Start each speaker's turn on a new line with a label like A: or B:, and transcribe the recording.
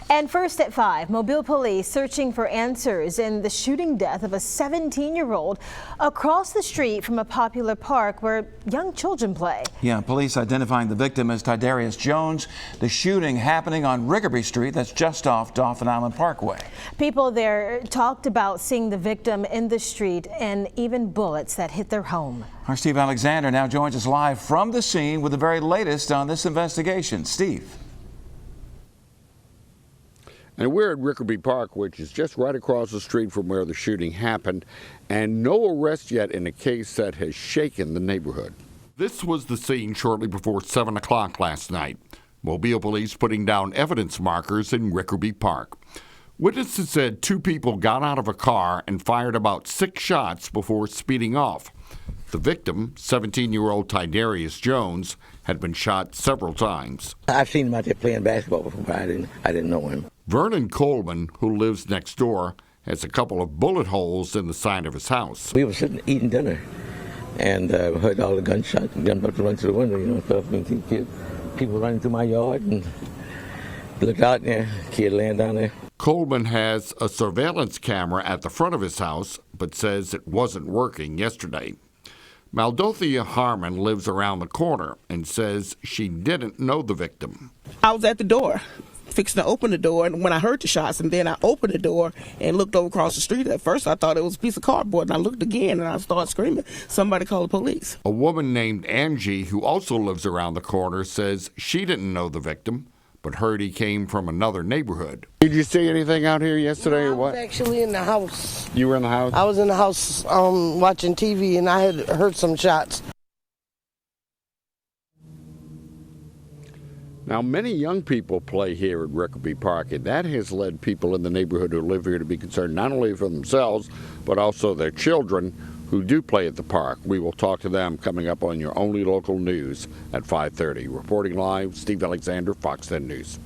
A: And first at 5, Mobile police searching for answers in the shooting death of a 17-year-old across the street from a popular park where young children play.
B: Yeah, police identifying the victim as Tydarius Jones. The shooting happening on Rickerby Street, that's just off Dauphin Island Parkway.
A: People there talked about seeing the victim in the street and even bullets that hit their home.
B: Our Steve Alexander now joins us live from the scene with the very latest on this investigation. Steve.
C: And we're at Rickerby Park, which is just right across the street from where the shooting happened, and no arrest yet in a case that has shaken the neighborhood. This was the scene shortly before 7 o'clock last night. Mobile police putting down evidence markers in Rickerby Park. Witnesses said 2 people got out of a car and fired about 6 shots before speeding off. The victim, 17-year-old Tydarius Jones, had been shot several times.
D: I've seen him out there playing basketball before. I didn't know him.
C: Vernon Coleman, who lives next door, has a couple of bullet holes in the side of his house.
D: We were sitting eating dinner and heard all the gunshots and gun about to run through the window, stuff. People running through my yard and looked out there, kid laying down there.
C: Coleman has a surveillance camera at the front of his house, but says it wasn't working yesterday. Maldothea Harmon lives around the corner and says she didn't know the victim.
E: I was at the door, fixing to open the door, and when I heard the shots, and then I opened the door and looked over across the street. At first I thought it was a piece of cardboard, and I looked again and I started screaming, somebody call the police.
C: A woman named Angie, who also lives around the corner, says she didn't know the victim, but heard he came from another neighborhood. Did you see anything out here yesterday or what?
F: I was actually in the house.
C: You were in the house?
F: I was in the house watching TV, and I had heard some shots.
C: Now, many young people play here at Rickerby Park, and that has led people in the neighborhood who live here to be concerned not only for themselves, but also their children who do play at the park. We will talk to them coming up on your only local news at 5:30. Reporting live, Steve Alexander, Fox 10 News.